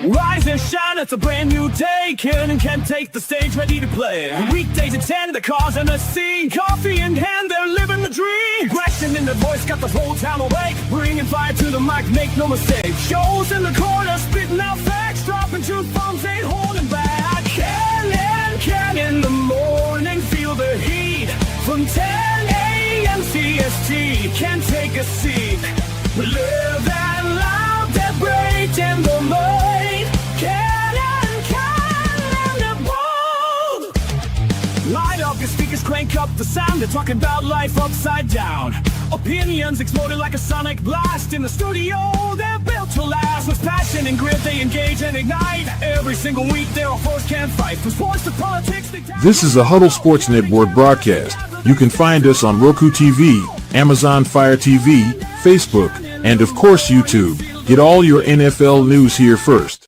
Rise and shine, it's a brand new day. Cannon can take the stage, ready to play. Weekdays at 10, the cars in the scene. Coffee in hand, they're living the dream. Question in the voice, got the whole town awake. Bringing fire to the mic, make no mistake. Shows in the corner, spitting out facts. Dropping truth bombs, ain't holding back. Cannon in the morning, feel the heat. From 10 a.m. CST, can take a seat. Live that loud, that break in the mind. Light up your speakers, crank up the sound. They're talking about life upside down. Opinions exploded like a sonic blast. In the studio, they're built to last. With passion and grit, they engage and ignite. Every single week, they're a force can't fight. From sports to politics, This is a Huddle Sports Network broadcast. You can find us on Roku TV, Amazon Fire TV, Facebook, and of course YouTube. Get all your NFL news here first.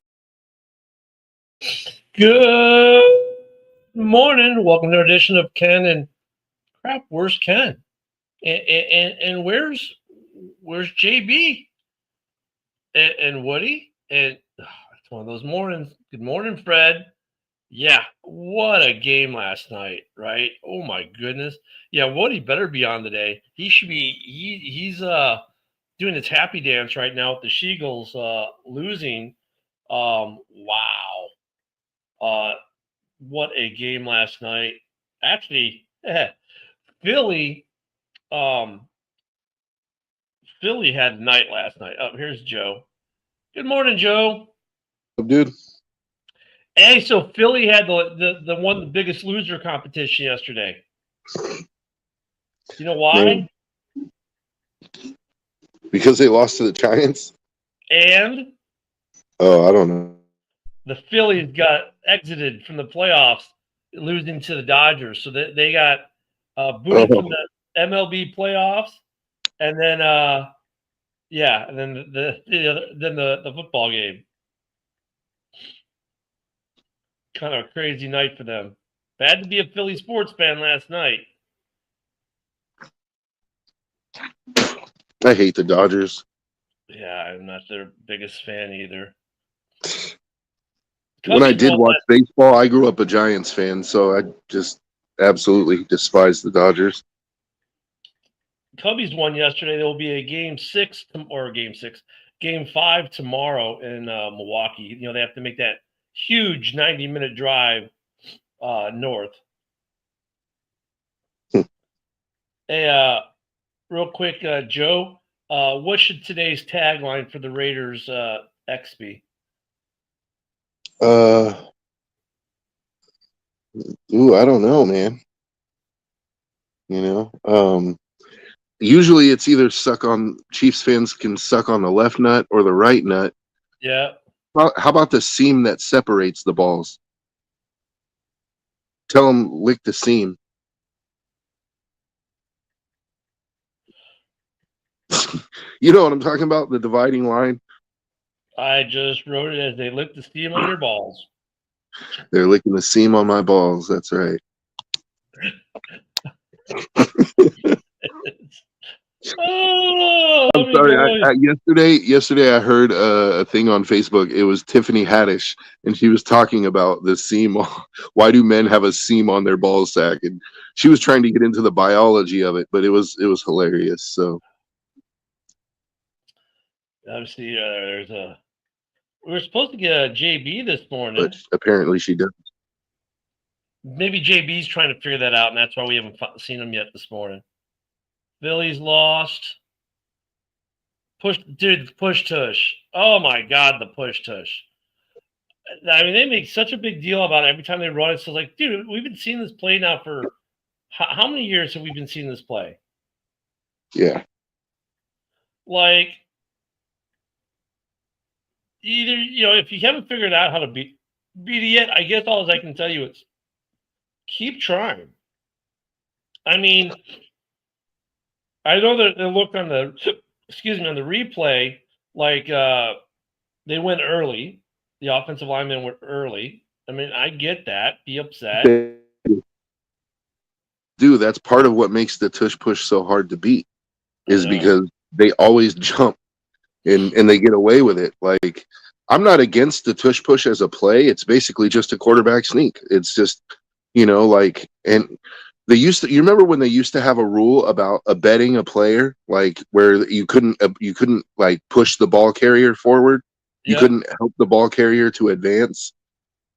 Good morning. Welcome to our edition of Ken and crap. Where's Ken? And where's JB and Woody? And it's one of those mornings. Good morning, Fred. Yeah, what a game last night, right? Oh my goodness. Yeah, Woody better be on today. He should be. He's doing his happy dance right now with the Sheagles losing. Wow. What a game last night. Actually, Philly had a night last night. Oh, here's Joe. Good morning, Joe. Dude. Hey, so Philly had the biggest loser competition yesterday. You know why? Because they lost to the Giants? And? Oh, I don't know. The Phillies got exited from the playoffs, losing to the Dodgers. So they got booted from the MLB playoffs, and then and then the football game. Kind of a crazy night for them. Bad to be a Philly sports fan last night. I hate the Dodgers. Yeah, I'm not their biggest fan either. When I did watch baseball, I grew up a Giants fan, so I just absolutely despise the Dodgers. Cubbies won yesterday. There will be a game 5 tomorrow in Milwaukee. You know, they have to make that huge 90-minute drive north. Hey, real quick, Joe, what should today's tagline for the Raiders X be? I don't know, man. You know, usually it's either Chiefs fans can suck on the left nut or the right nut. Yeah. How about the seam that separates the balls? Tell them lick the seam. You know what I'm talking about? The dividing line. I just wrote it as they lick the steam on your balls. They're licking the seam on my balls. That's right. I'm sorry. Yesterday I heard a thing on Facebook. It was Tiffany Haddish, and she was talking about the seam. Why do men have a seam on their ball sack? And she was trying to get into the biology of it, but it was hilarious. So obviously, we were supposed to get a JB this morning, but apparently she doesn't. Maybe JB's trying to figure that out, and that's why we haven't seen him yet this morning. Phillies lost. Push tush. Oh my God, the push tush. I mean, they make such a big deal about it every time they run it. So, like, dude, we've been seeing this play now for how many years have we been seeing this play? Yeah. Like, either, you know, if you haven't figured out how to beat it yet, I guess all I can tell you is keep trying. I mean, I know that they looked on the replay like they went early. The offensive linemen went early. I mean, I get that. Be upset. Dude, that's part of what makes the tush push so hard to beat is because they always jump and they get away with it. Like, I'm not against the tush push as a play. It's basically just a quarterback sneak. It's just, you know, like, and they used to, you remember when they used to have a rule about abetting a player, like where you couldn't like push the ball carrier forward. You Yeah. couldn't help the ball carrier to advance.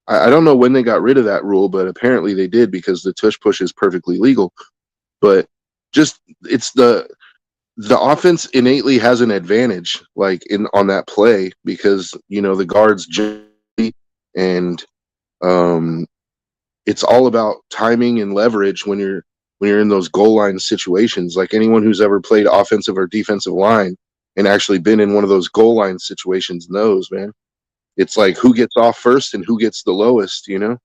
I don't know when they got rid of that rule, but apparently they did because the tush push is perfectly legal. But just, it's the offense innately has an advantage, like on that play, because you know the guards and it's all about timing and leverage when you're in those goal line situations. Like anyone who's ever played offensive or defensive line and actually been in one of those goal line situations knows, man. It's like who gets off first and who gets the lowest, you know?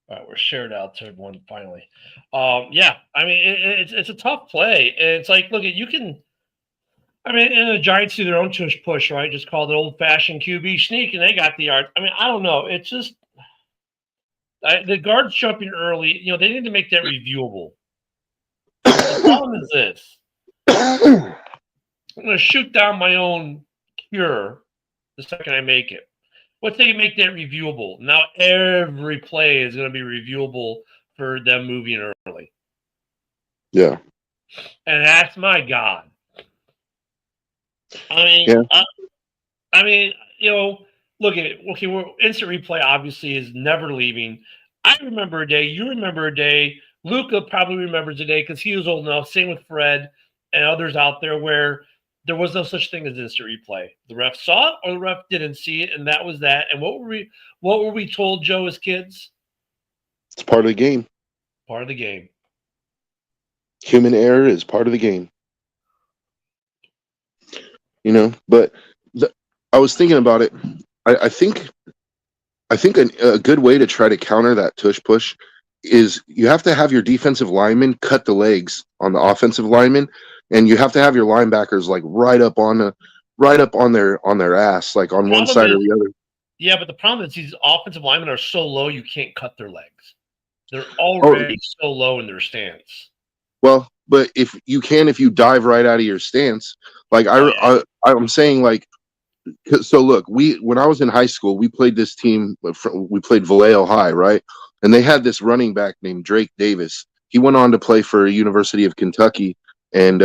All right, we're shared out to everyone finally. Yeah, I mean it's a tough play, and it's like, look, you can. I mean, and the Giants do their own tush push, right? Just called it old fashioned QB sneak, and they got the yard. I mean, I don't know. It's just the guards jumping early. You know, they need to make that reviewable. The problem is this: I'm going to shoot down my own cure the second I make it. What if they make that reviewable? Now every play is going to be reviewable for them moving early. Yeah. And that's my God. I mean, Yeah. I mean, you know, look at it. Okay, instant replay obviously is never leaving. I remember a day. You remember a day. Luca probably remembers a day because he was old enough. Same with Fred and others out there where there was no such thing as instant replay. The ref saw it or the ref didn't see it, and that was that. And what were we told, Joe, as kids? It's part of the game. Part of the game. Human error is part of the game. You know, but I was thinking about it. I think a good way to try to counter that tush push is you have to have your defensive linemen cut the legs on the offensive linemen, and you have to have your linebackers like right up on their ass, like on one side or the other. Yeah, but the problem is these offensive linemen are so low you can't cut their legs. They're already so low in their stance. Well, but if you dive right out of your stance, like I'm saying, like, so look, when I was in high school, we played this team. We played Vallejo High, right? And they had this running back named Drake Davis. He went on to play for University of Kentucky, and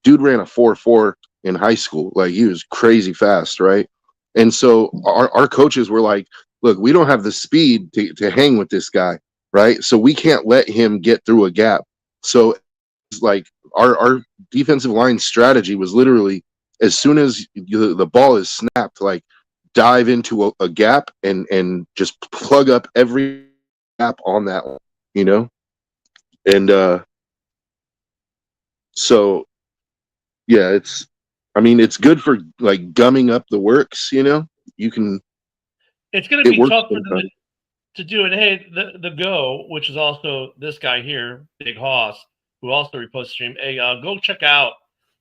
dude ran a 4.4 in high school. Like he was crazy fast, right? And so our coaches were like, "Look, we don't have the speed to hang with this guy, right? So we can't let him get through a gap." So it's like our defensive line strategy was literally, as soon as the ball is snapped, like dive into a gap and just plug up every gap on that one, you know? And so yeah, it's good for like gumming up the works, you know? It's going to be tough for them to do it. Hey, the Go, which is also this guy here, Big Hoss, who also reposts stream. Hey, go check out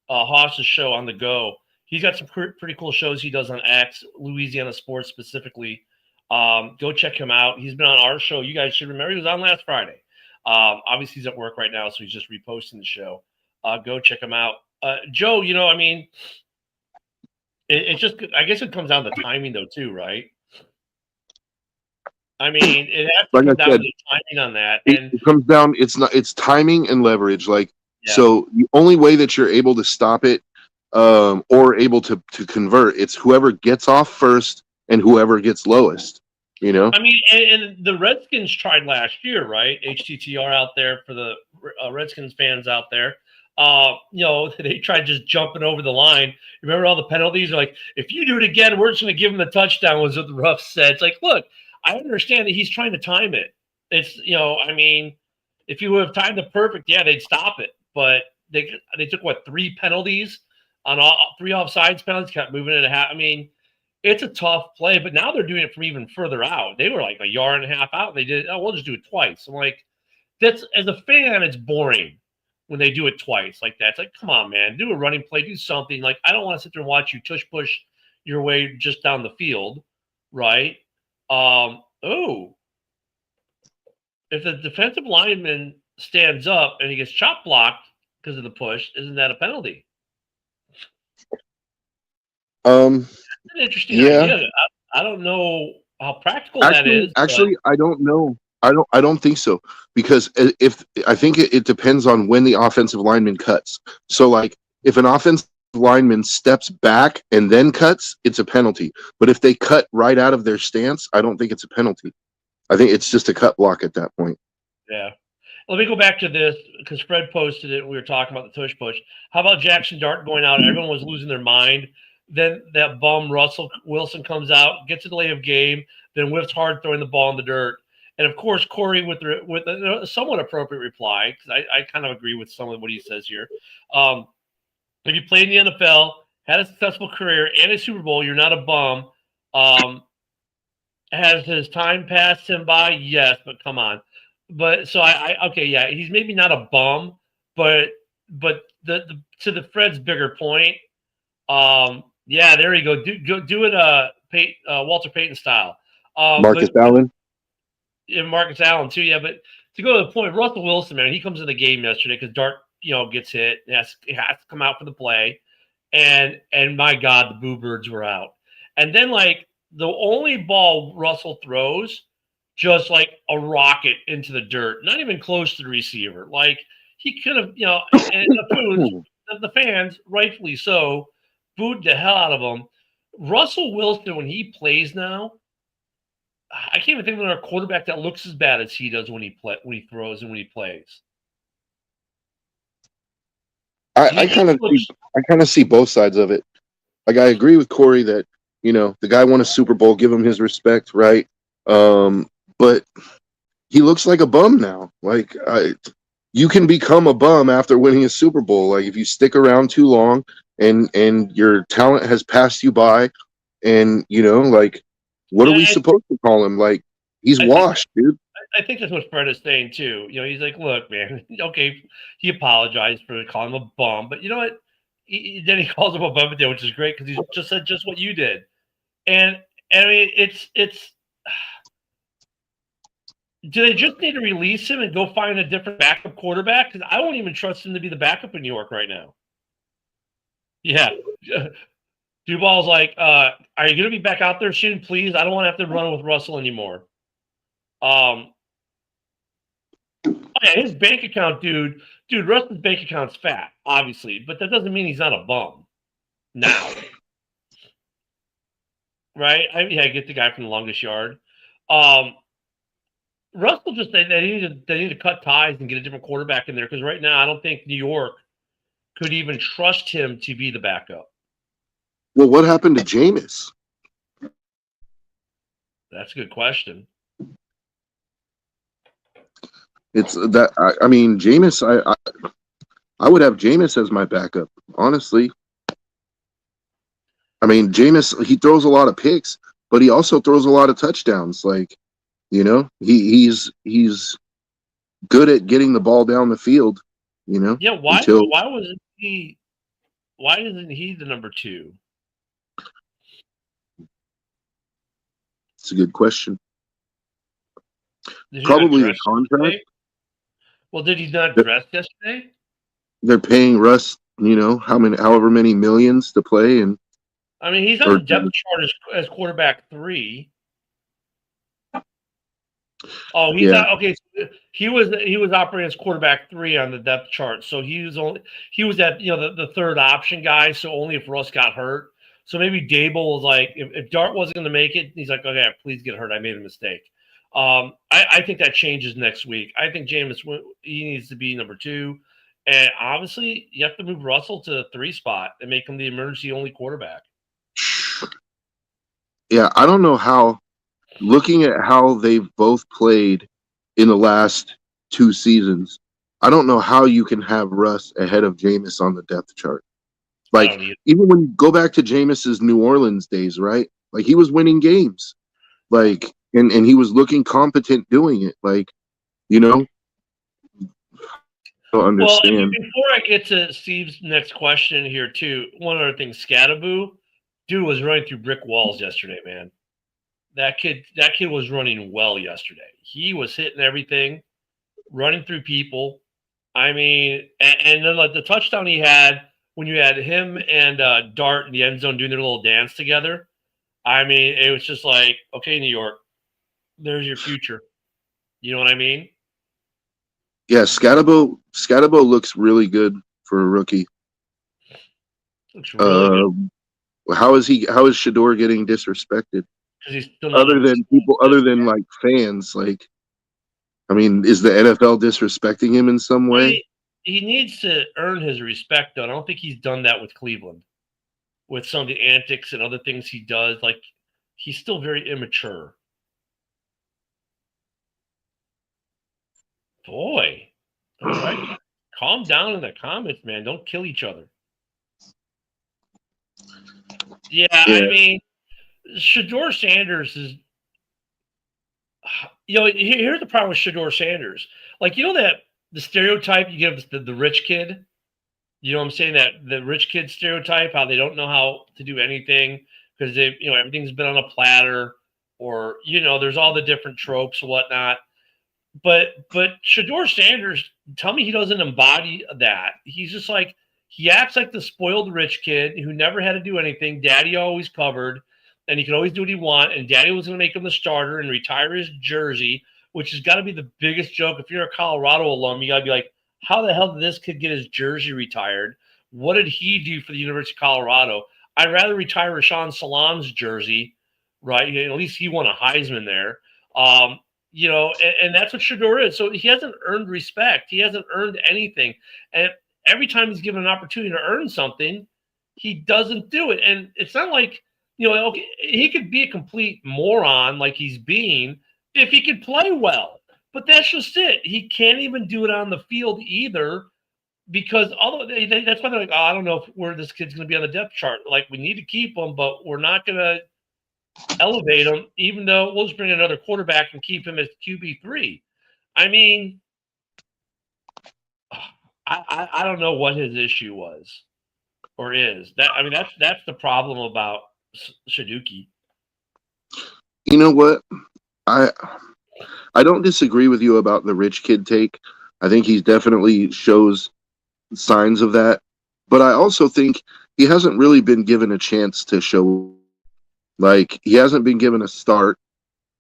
Hoss's show on the Go. He's got some pretty cool shows he does on X, Louisiana sports specifically. Go check him out. He's been on our show. You guys should remember he was on last Friday. Obviously he's at work right now, so he's just reposting the show. Go check him out. Joe, you know, I mean, it just, I guess it comes down to timing though too, right? I mean, it has to come down to the timing on that. And it comes down, it's timing and leverage. Like, so the only way that you're able to stop it, or able to convert, it's whoever gets off first and whoever gets lowest, you know? I mean, and the Redskins tried last year, right? HTTR out there for the Redskins fans out there. You know, they tried just jumping over the line. Remember all the penalties? They're like, if you do it again, we're just going to give him the touchdown, was what the ref said. It's like, look, I understand that he's trying to time it. It's, you know, I mean, if you would have timed it perfect, yeah, they'd stop it. But they took, what, 3 penalties on 3 offsides penalties, kept moving it a half. I mean, it's a tough play, but now they're doing it from even further out. They were like a yard and a half out. And they did it. Oh, we'll just do it twice. I'm like, that's, as a fan, it's boring when they do it twice like that. It's like, come on, man, do a running play, do something. Like, I don't want to sit there and watch you tush push your way just down the field, right? If the defensive lineman stands up and he gets chop blocked because of the push, isn't that a penalty? an interesting Yeah. idea. I don't know how practical that is. but Actually, I don't know. I don't think so because if I think it depends on when the offensive lineman cuts. So like if an offensive lineman steps back and then cuts, it's a penalty. But if they cut right out of their stance, I don't think it's a penalty. I think it's just a cut block at that point. yeah. Let me go back to this because Fred posted it. We were talking about the tush push. How about Jackson Dart going out? Everyone was losing their mind. Then that bum Russell Wilson comes out, gets a delay of game, then whiffs hard, throwing the ball in the dirt. And of course, Corey with a somewhat appropriate reply because I kind of agree with some of what he says here. If you played in the NFL, had a successful career, and a Super Bowl, you're not a bum. Has his time passed him by? Yes, but come on. But so okay, yeah, he's maybe not a bum, but the to the Fred's bigger point, yeah, there you go. Do it, Walter Payton style. Marcus Allen. And Marcus Allen too, yeah. But to go to the point, Russell Wilson, man, he comes in the game yesterday because Dart, gets hit. He has to come out for the play, and my God, the Boo Birds were out. And then like the only ball Russell throws, just like a rocket into the dirt, not even close to the receiver. Like he could have, and the fans, rightfully so, booed the hell out of him. Russell Wilson, when he plays now, I can't even think of another quarterback that looks as bad as he does when he throws and when he plays. I kind of see both sides of it. Like I agree with Corey that the guy won a Super Bowl, give him his respect, right? But he looks like a bum now. Like you can become a bum after winning a Super Bowl. Like if you stick around too long and your talent has passed you by, and like what are we supposed to call him? Like he's washed, dude. I think that's what Fred is saying too. He's like, look, man, okay, he apologized for calling him a bum, but you know what? Then he calls him a bum, which is great because he just said just what you did. And I mean, it's. Do they just need to release him and go find a different backup quarterback? Because I won't even trust him to be the backup in New York right now. Yeah. Duval's like, are you going to be back out there soon, please? I don't want to have to run with Russell anymore. Oh, yeah, his bank account, dude, Russell's bank account's fat, obviously, but that doesn't mean he's not a bum now. Right? I get the guy from the longest yard. Russell just they need to cut ties and get a different quarterback in there because right now I don't think New York could even trust him to be the backup. Well, what happened to Jameis? That's a good question. It's that I mean Jameis. I would have Jameis as my backup, honestly. I mean Jameis, he throws a lot of picks, but he also throws a lot of touchdowns. Like he's good at getting the ball down the field. Yeah. Why isn't he the number 2? It's a good question. Probably the contract. Yesterday? Well, did he not dress yesterday? They're paying Russ, however many millions to play, and I mean he's on the depth chart as quarterback 3. Oh, he's not okay. So he was operating as quarterback 3 on the depth chart, so he was at the third option guy. So only if Russ got hurt. So maybe Dable was like, if Dart wasn't going to make it, he's like, okay, please get hurt. I made a mistake. I think that changes next week. I think Jameis he needs to be number 2, and obviously you have to move Russell to the 3 spot and make him the emergency only quarterback. Yeah, I don't know how. Looking at how they've both played in the last 2 seasons, I don't know how you can have Russ ahead of Jameis on the depth chart. Like, even when you go back to Jameis's New Orleans days, right? Like, he was winning games. Like, and he was looking competent doing it. Like, I don't understand. Well, before I get to Steve's next question here, too, one other thing, Scattaboo, dude was running through brick walls yesterday, man. That kid was running well yesterday. He was hitting everything, running through people. I mean, and then like the touchdown he had when you had him and Dart in the end zone doing their little dance together. I mean, it was just like, okay, New York, there's your future. You know what I mean? Yeah, Scatabo looks really good for a rookie. Looks really good How is he? How is Shador getting disrespected? because he's still not. Other than like fans, like, I mean, is the NFL disrespecting him in some way? He needs to earn his respect, though. I don't think he's done that with Cleveland, with some of the antics and other things he does. Like, he's still very immature. Boy, all right, calm down in the comments, man. Don't kill each other. Yeah, I mean, Shador Sanders is, here's the problem with Shador Sanders. Like, that the stereotype you give the rich kid, you know what I'm saying? That the rich kid stereotype, how they don't know how to do anything because everything's been on a platter, or, there's all the different tropes and whatnot. But Shador Sanders, tell me he doesn't embody that. He's just like, he acts like the spoiled rich kid who never had to do anything. Daddy always covered, and he could always do what he wanted. And Daddy was going to make him the starter and retire his jersey, which has got to be the biggest joke. If you're a Colorado alum, you got to be like, how the hell did this kid get his jersey retired? What did he do for the University of Colorado? I'd rather retire Rashawn Salam's jersey, right? At least he won a Heisman there. And that's what Shador is. So he hasn't earned respect. He hasn't earned anything. And every time he's given an opportunity to earn something, he doesn't do it. And it's not like, okay, he could be a complete moron like he's being if he could play well. But that's just it. He can't even do it on the field either, because that's why they're like, I don't know where this kid's going to be on the depth chart. Like, we need to keep him, but we're not going to elevate him, even though we'll just bring another quarterback and keep him as QB3. I mean, I don't know what his issue was or is. That's the problem about Shaduki. You know what? I don't disagree with you about the rich kid take. I think he definitely shows signs of that. But I also think he hasn't really been given a chance to show. Like, he hasn't been given a start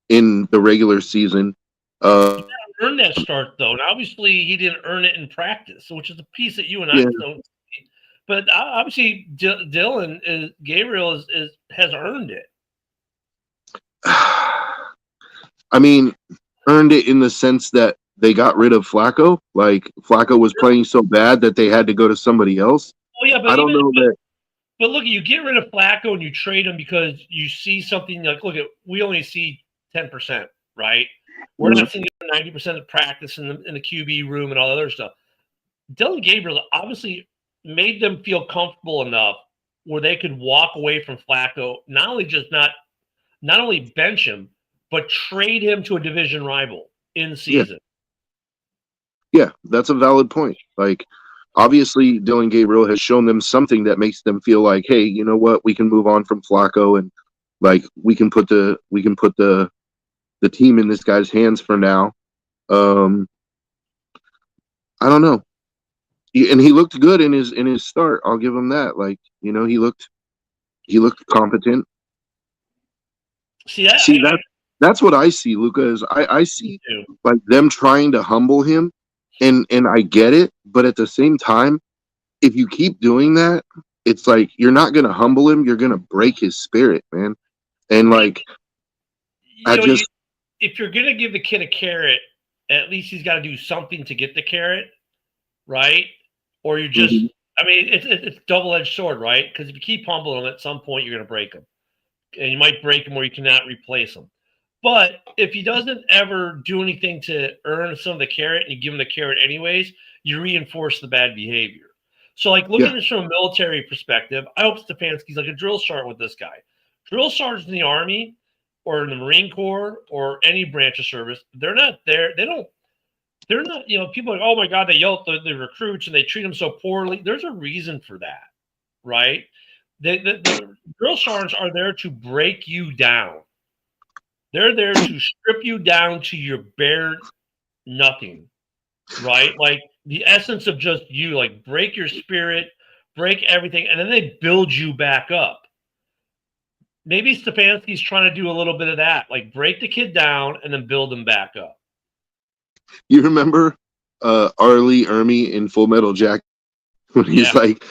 in the regular season. He didn't earn that start, though. And obviously, he didn't earn it in practice, which is a piece that you and I don't see. But obviously, Dylan Gabriel has earned it. I mean, earned it in the sense that they got rid of Flacco. Like, Flacco was playing so bad that they had to go to somebody else. Oh, yeah, but I don't know that. But look, you get rid of Flacco and you trade him because you see something like, we only see 10%, right? We're not seeing 90% of practice in the QB room and all that other stuff. Dylan Gabriel obviously made them feel comfortable enough where they could walk away from Flacco, not only bench him, but trade him to a division rival in season. Yeah, that's a valid point. Like, obviously, Dylan Gabriel has shown them something that makes them feel like, hey, you know what? We can move on from Flacco, and like we can put the team in this guy's hands for now. I don't know. And he looked good in his start. I'll give him that. Like, he looked competent. That's what I see, Luca. Is I see like them trying to humble him. And I get it, but at the same time, if you keep doing that, it's like you're not going to humble him. You're going to break his spirit, man. And like, if you're going to give the kid a carrot, at least he's got to do something to get the carrot, right? Or you just, it's double-edged sword, right? Because if you keep humbling him, at some point you're going to break him, and you might break him where you cannot replace him. But if he doesn't ever do anything to earn some of the carrot and you give him the carrot anyways, you reinforce the bad behavior. So, like, looking at this from a military perspective, I hope Stefanski's like a drill sergeant with this guy. Drill sergeants in the Army or in the Marine Corps or any branch of service, they're not there. They're not, people are like, oh, my God, they yell at the recruits and they treat them so poorly. There's a reason for that, right? The drill sergeants are there to break you down. They're there to strip you down to your bare nothing, right? Like the essence of just you, like break your spirit, break everything, and then they build you back up. maybe Stefanski's trying to do a little bit of that, like break the kid down and then build him back up. You remember Arlie Ermy in Full Metal Jacket when he's like,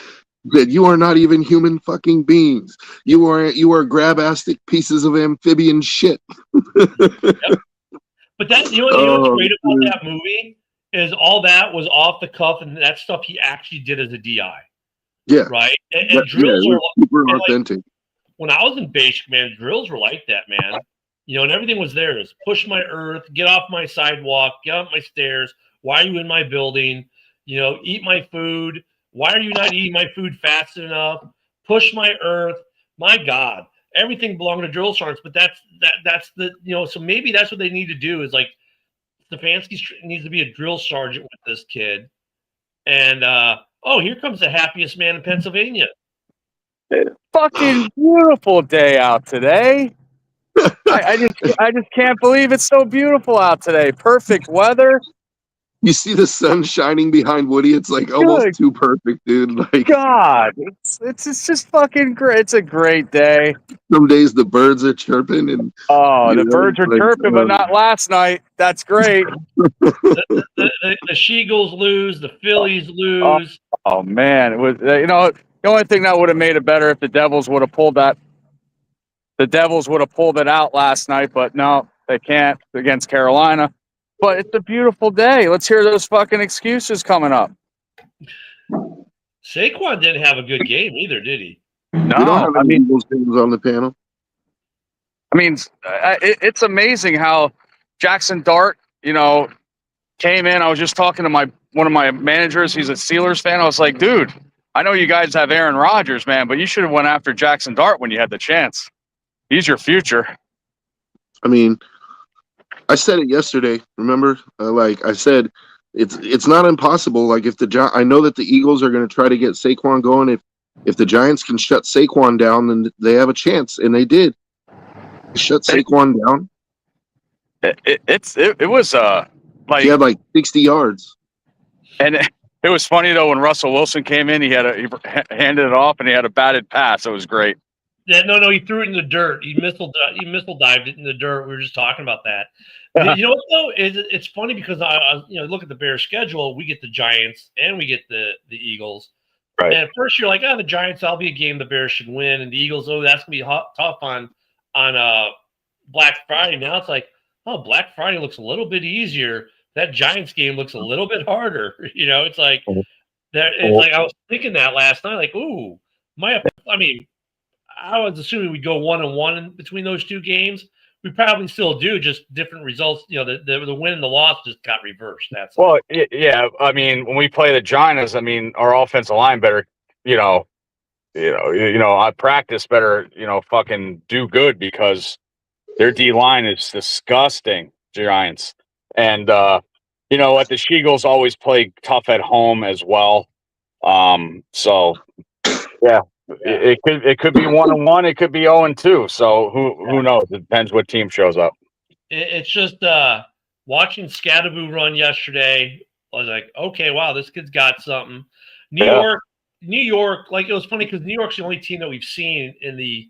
that you are not even human fucking beings. You are grabastic pieces of amphibian shit. Yep. But that you know what's great about that movie is all that was off the cuff, and that stuff he actually did as a DI. Yeah. Right. And drills are super and authentic. Like, when I was in basic, man, drills were like that, man. You know, and everything was theirs. Push my earth, get off my sidewalk, get up my stairs. Why are you in my building? You know, eat my food. Why are you not eating my food fast enough? Push my earth. My God, everything belonged to drill sergeants. But that's the, you know, so maybe that's what they need to do is like Stefanski needs to be a drill sergeant with this kid. And here comes the happiest man in Pennsylvania. Fucking beautiful day out today. I just can't believe it's so beautiful out today. Perfect weather. You see the sun shining behind Woody. It's like almost too perfect, dude. Like God, it's just fucking great. It's a great day. Some days the birds are chirping and the birds are chirping, but not last night. That's great. the She-Eagles lose. The Phillies lose. Oh man, it was the only thing that would have made it better if the Devils would have pulled that. The Devils would have pulled it out last night, but no, they can't against Carolina. But it's a beautiful day. Let's hear those fucking excuses coming up. Saquon didn't have a good game either, did he? No, I mean those things on the panel. I mean, it's amazing how Jackson Dart, came in. I was just talking to one of my managers. He's a Steelers fan. I was like, dude, I know you guys have Aaron Rodgers, man, but you should have went after Jackson Dart when you had the chance. He's your future. I mean, I said it yesterday. Remember, like I said, it's not impossible. Like if I know that the Eagles are going to try to get Saquon going. If the Giants can shut Saquon down, then they have a chance, and they did. Shut Saquon down. It was like he had like 60 yards, and it was funny though when Russell Wilson came in. He handed it off, and he had a batted pass. It was great. Yeah, no, he threw it in the dirt. He missile dived it in the dirt. We were just talking about that. You know what though? It's funny because I look at the Bears schedule. We get the Giants and we get the Eagles. Right. And at first you're like, the Giants, that'll be a game the Bears should win, and the Eagles, that's gonna be tough on Black Friday. Now it's like, Black Friday looks a little bit easier. That Giants game looks a little bit harder. It's like that. It's like I was thinking that last night. Like, ooh, I was assuming we'd go 1-1 in between those two games. We probably still do, just different results. The win and the loss just got reversed. That's well, yeah. I mean, when we play the Giants, our offensive line better, I practice better, fucking do good because their D line is disgusting. Giants, and you know what, the She-Eagles always play tough at home as well. So yeah. It could be 1-1. It could be 0-2. So who knows? It depends what team shows up. It's just watching Scadaboo run yesterday. I was like, okay, wow, this kid's got something. New York, like it was funny because New York's the only team that we've seen in the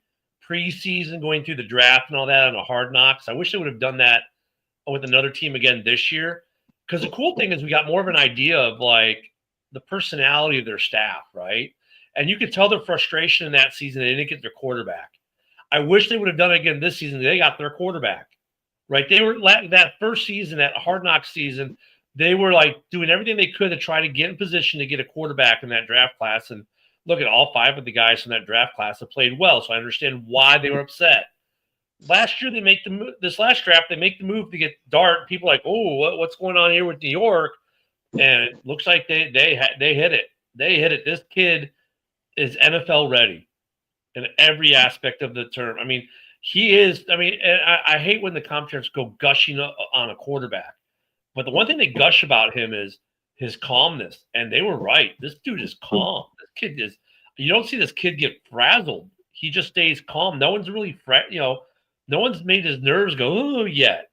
preseason going through the draft and all that on a Hard Knocks. I wish they would have done that with another team again this year. Because the cool thing is we got more of an idea of like the personality of their staff, right? And you could tell their frustration in that season. They didn't get their quarterback. I wish they would have done it again this season. They got their quarterback, right? They were that first season, that Hard Knocks season, they were like doing everything they could to try to get in position to get a quarterback in that draft class. And look at all 5 of the guys from that draft class have played well. So I understand why they were upset. Last year, this last draft, they make the move to get Dart. People are like, oh, what's going on here with New York? And it looks like they hit it. They hit it. This kid is NFL ready in every aspect of the term. I mean, he is. I mean, I hate when the commentators go gushing on a quarterback, but the one thing they gush about him is his calmness, and they were right. This dude is calm. This kid is. You don't see this kid get frazzled. He just stays calm. No one's really no one's made his nerves go yet.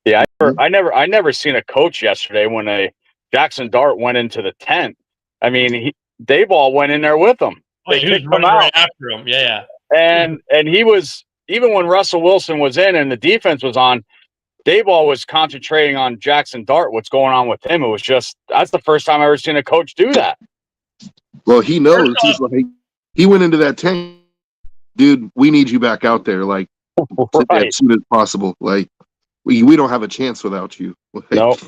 Yeah, I never seen a coach yesterday when Jackson Dart went into the tent. I mean, Dayball went in there with him. He was running right after him. Yeah. And he was, even when Russell Wilson was in and the defense was on, Daboll was concentrating on Jackson Dart, what's going on with him. It was just, that's the first time I've ever seen a coach do that. Well, he knows. He's like, he went into that tank, dude. We need you back out there, like Right. as soon as possible. Like we don't have a chance without you. Like, Nope.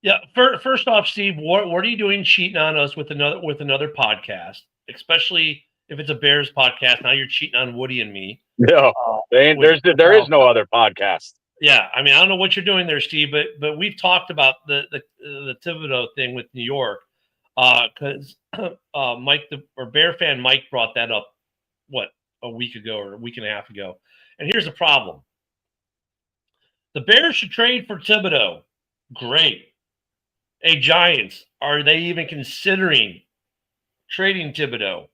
Yeah. First off, Steve, what are you doing cheating on us with another podcast, especially if it's a Bears podcast? Now you're cheating on Woody and me. Yeah. There is no other podcast. Yeah, I mean, I don't know what you're doing there, Steve, but we've talked about the Thibodeau thing with New York, because Mike, Bear fan Mike brought that up, a week ago or a week and a half ago. And here's the problem: the Bears should trade for Thibodeau. Great. Hey, Giants, are they even considering trading Thibodeau?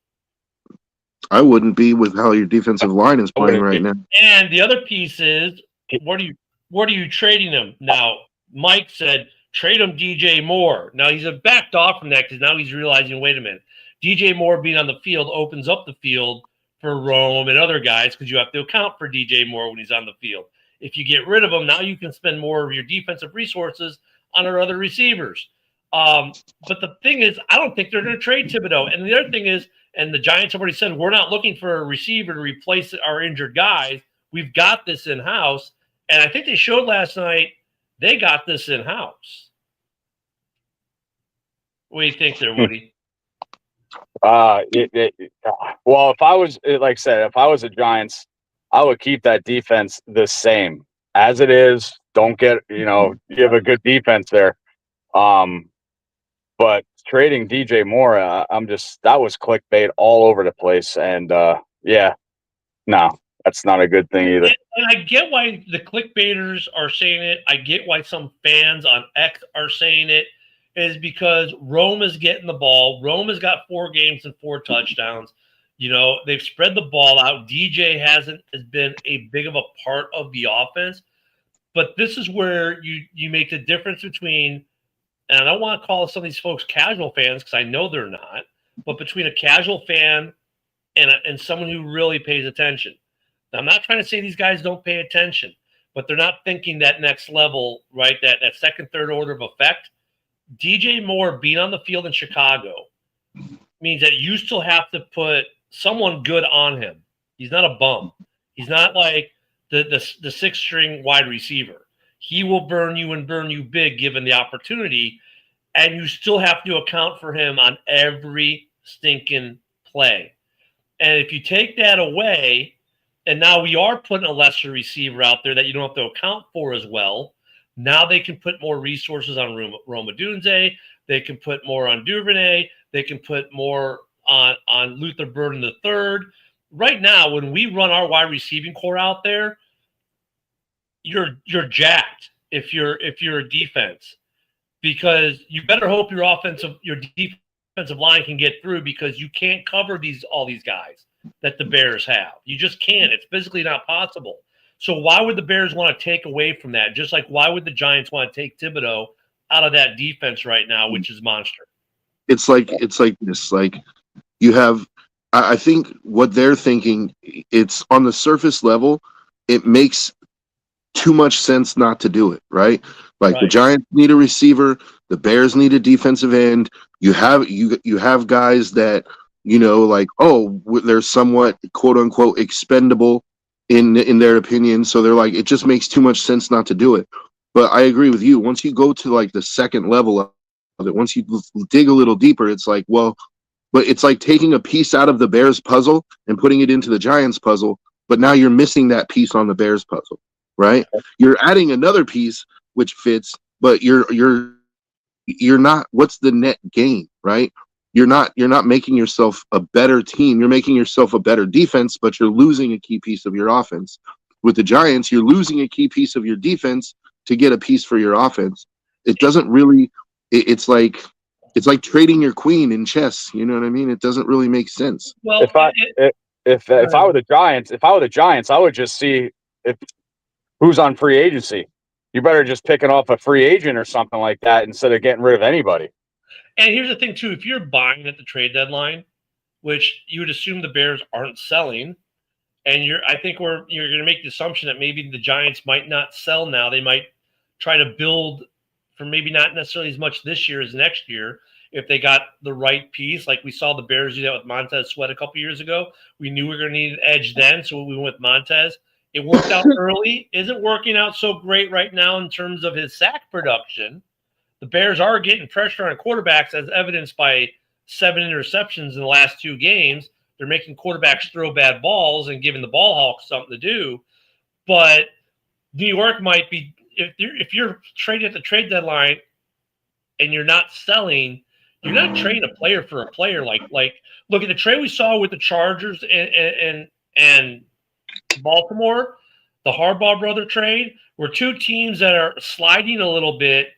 I wouldn't be with how your defensive line is playing right now. And the other piece is, what are you trading him now? Mike said trade him DJ Moore. Now he's backed off from that because now he's realizing, wait a minute, DJ Moore being on the field opens up the field for Rome and other guys because you have to account for DJ Moore when he's on the field. If you get rid of him, now you can spend more of your defensive resources on our other receivers. But the thing is, I don't think they're going to trade Thibodeau. And the other thing is, and the Giants have already said, we're not looking for a receiver to replace our injured guys. We've got this in-house. And I think they showed last night they got this in-house. What do you think there, Woody? Well, if I was, like I said, if I was the Giants, I would keep that defense the same as it is. Don't get, you have a good defense there. But trading DJ Moore, that was clickbait all over the place. And no, that's not a good thing either. And I get why the clickbaiters are saying it. I get why some fans on X are saying it, is because Rome is getting the ball. Rome has got 4 games and 4 touchdowns. They've spread the ball out. DJ has been a big of a part of the offense. But this is where you make the difference between, and I don't want to call some of these folks casual fans because I know they're not, but between a casual fan and someone who really pays attention. Now, I'm not trying to say these guys don't pay attention, but they're not thinking that next level, right? That second, third order of effect. DJ Moore being on the field in Chicago means that you still have to put someone good on him. He's not a bum. He's not like the 6th string wide receiver. He will burn you and burn you big given the opportunity, and you still have to account for him on every stinking play. And if you take that away, and now we are putting a lesser receiver out there that you don't have to account for as well, now they can put more resources on Rome Odunze. They can put more on Duvernay. They can put more on Luther Burden III. Right now, when we run our wide receiving core out there, you're jacked if you're a defense, because you better hope your defensive line can get through, because you can't cover all these guys that the Bears have. You just can't. It's physically not possible. So why would the Bears want to take away from that? Just like why would the Giants want to take Thibodeau out of that defense right now, which is monster? It's like this. Like, you have, I think what they're thinking, it's on the surface level, it makes too much sense not to do it, right? Like, the Giants need a receiver, the Bears need a defensive end. You have guys that, they're somewhat quote unquote expendable in their opinion. So they're like, it just makes too much sense not to do it. But I agree with you. Once you go to like the second level of it, once you dig a little deeper, it's like, well, but it's like taking a piece out of the Bears puzzle and putting it into the Giants puzzle. But now you're missing that piece on the Bears puzzle, right? You're adding another piece which fits, but you're not, what's the net gain, right? You're not making yourself a better team. You're making yourself a better defense, but you're losing a key piece of your offense. With the Giants, you're losing a key piece of your defense to get a piece for your offense. It doesn't really, it's like trading your queen in chess. You know what I mean? It doesn't really make sense. Well, if I were the Giants, I would just see who's on free agency. You better just pick it off a free agent or something like that instead of getting rid of anybody. And here's the thing, too. If you're buying at the trade deadline, which you would assume the Bears aren't selling, And I think you're going to make the assumption that maybe the Giants might not sell now. They might try to build for maybe not necessarily as much this year as next year if they got the right piece. Like we saw the Bears do that with Montez Sweat a couple years ago. We knew we were going to need an edge then, so we went with Montez. It worked out early. Isn't working out so great right now in terms of his sack production. The Bears are getting pressure on quarterbacks as evidenced by 7 interceptions in the last 2 games. They're making quarterbacks throw bad balls and giving the ball hawks something to do. But New York might be, if you're trading at the trade deadline and you're not selling, you're not trading a player for a player. Like look at the trade we saw with the Chargers and Baltimore, the Harbaugh brother trade, were 2 teams that are sliding a little bit,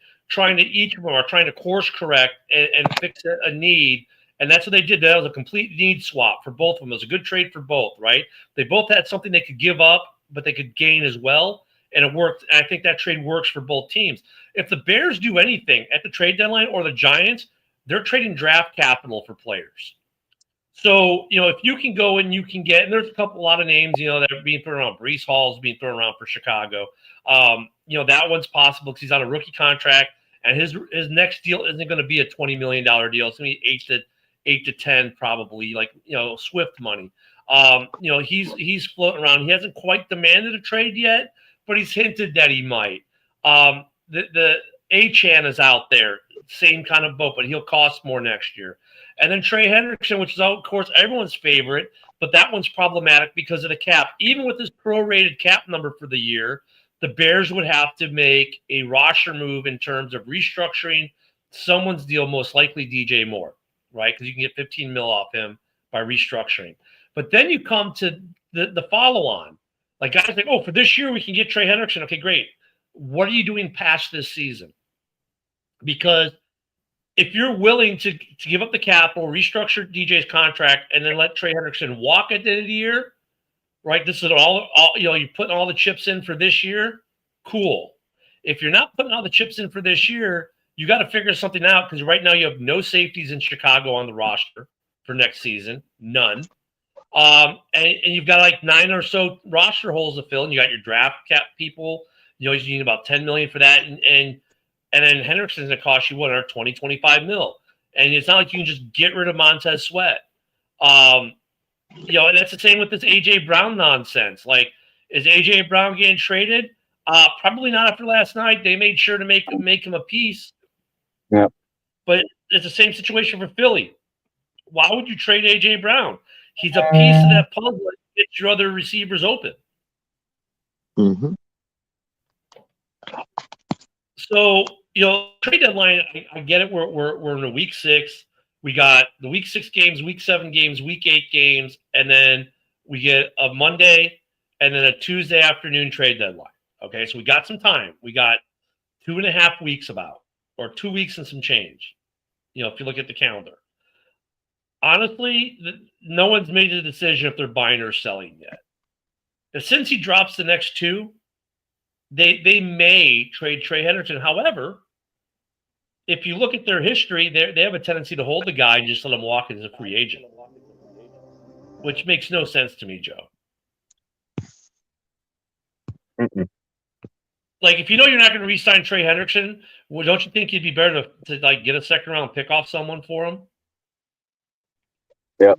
each of them are trying to course correct and fix a need. And that's what they did. That was a complete need swap for both of them. It was a good trade for both, right? They both had something they could give up, but they could gain as well. And it worked. And I think that trade works for both teams. If the Bears do anything at the trade deadline or the Giants, they're trading draft capital for players. So, if you can go and you can get, and there's a lot of names, that are being thrown around. Breece Hall's being thrown around for Chicago. That one's possible because he's on a rookie contract, and his next deal isn't going to be a $20 million deal. It's going to be 8 to 10 probably, Swift money. He's floating around. He hasn't quite demanded a trade yet, but he's hinted that he might. The Achane is out there, same kind of boat, but he'll cost more next year. And then Trey Hendrickson, which is, of course, everyone's favorite, but that one's problematic because of the cap. Even with this prorated cap number for the year, the Bears would have to make a roster move in terms of restructuring someone's deal, most likely DJ Moore, right? Because you can get $15 million off him by restructuring. But then you come to the follow-on. Like guys like, for this year we can get Trey Hendrickson. Okay, great. What are you doing past this season? Because if you're willing to give up the capital, restructure DJ's contract, and then let Trey Hendrickson walk at the end of the year, right? This is all you're putting all the chips in for this year. Cool. If you're not putting all the chips in for this year, you got to figure something out because right now you have no safeties in Chicago on the roster for next season, none. And you've got like 9 or so roster holes to fill, and you got your draft cap people. You need about $10 million for that, and then Hendrickson's going to cost you $25 million. And it's not like you can just get rid of Montez Sweat. And that's the same with this A.J. Brown nonsense. Like, is A.J. Brown getting traded? Probably not after last night. They made sure to make him a piece. Yeah. But it's the same situation for Philly. Why would you trade A.J. Brown? He's a piece of that puzzle that gets your other receivers open. Mm-hmm. So, trade deadline, I get it. We're in a week 6. We got the week 6 games, week 7 games, week 8 games, and then we get a Monday and then a Tuesday afternoon trade deadline. Okay, so we got some time. We got 2.5 weeks or 2 weeks and some change. If you look at the calendar. Honestly, no one's made a decision if they're buying or selling yet. But since he drops the next 2, they may trade Trey Hendrickson. However, if you look at their history, they have a tendency to hold the guy and just let him walk as a free agent, which makes no sense to me, Joe. Mm-mm. Like, if you're not going to re-sign Trey Hendrickson, well, don't you think it'd be better to get a second-round pick off someone for him? Yeah.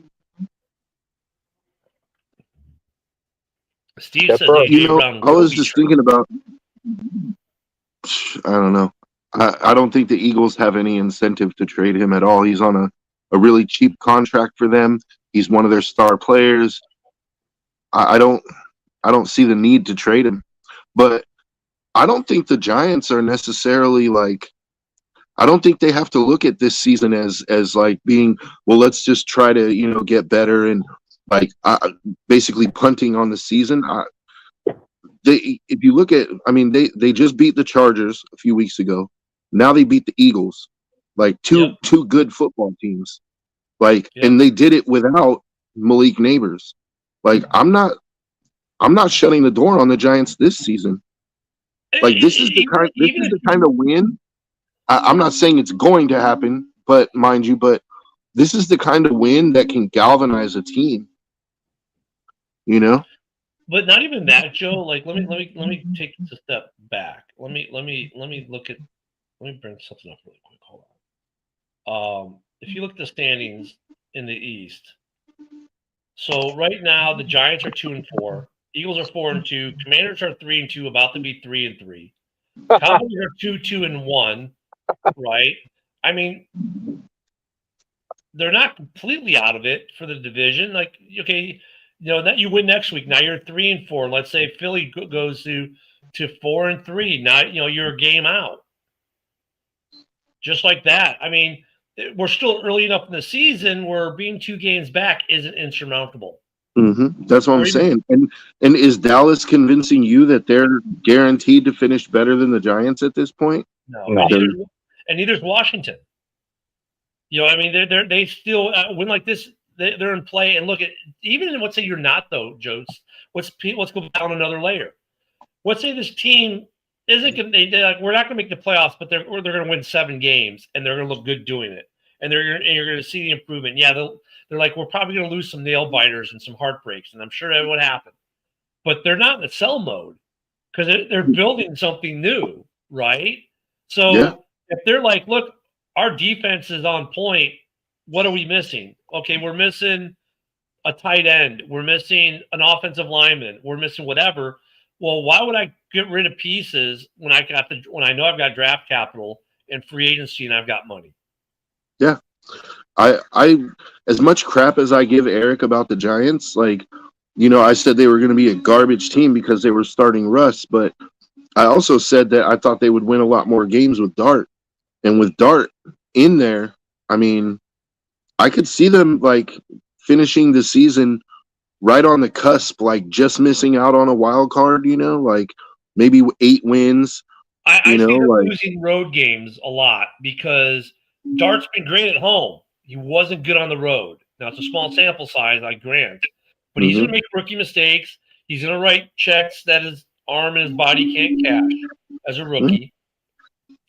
Steve Yeah, says bro. A.J. Brown. I was just thinking about. I don't know. I don't think the Eagles have any incentive to trade him at all. He's on a really cheap contract for them. He's one of their star players. I don't see the need to trade him. But I don't think the Giants are necessarily like. I don't think they have to look at this season as like being, well, let's just try to get better and like basically punting on the season. If you look at, they just beat the Chargers a few weeks ago. Now they beat the Eagles, like two good football teams, and they did it without Malik Neighbors. Like I'm not shutting the door on the Giants this season. Like this is the kind of win. I'm not saying it's going to happen, but mind you, this is the kind of win that can galvanize a team. But not even that, Joe. Like, let me take a step back. Let me look at. Let me bring something up really quick. Hold on. If you look at the standings in the East, so right now the Giants are 2-4, Eagles are 4-2, Commanders are 3-2, about to be 3-3. Cowboys are 2-1, right? I mean, they're not completely out of it for the division. Like, okay, that you win next week. Now you're 3-4. Let's say Philly goes to 4-3. Now you're a game out. Just like that. I mean, we're still early enough in the season where being 2 games back isn't insurmountable. That's what I'm saying. And is Dallas convincing you that they're guaranteed to finish better than the Giants at this point? No. No. And neither's Washington. I mean, they still win like this. They're in play. And look at, even let's say you're not though, Joe. Let's go down another layer. Let's say this team isn't going to. We're not going to make the playoffs, but they're going to win 7 games, and they're going to look good doing it. And you're going to see the improvement. Yeah, they're like, we're probably going to lose some nail biters and some heartbreaks, and I'm sure that would happen. But they're not in a sell mode because they're building something new, right? So if they're like, look, our defense is on point. What are we missing? Okay, we're missing a tight end. We're missing an offensive lineman. We're missing whatever. Well, why would I get rid of pieces when I know I've got draft capital and free agency and I've got money? Yeah. I as much crap as I give Eric about the Giants, like, I said they were going to be a garbage team because they were starting Russ, but I also said that I thought they would win a lot more games with Dart. And with Dart in there, I mean, I could see them like finishing the season right on the cusp, like just missing out on a wild card, like maybe 8 wins. I see them losing road games a lot because Dart's been great at home. He wasn't good on the road. Now, it's a small sample size, I grant. But he's going to make rookie mistakes. He's going to write checks that his arm and his body can't cash as a rookie.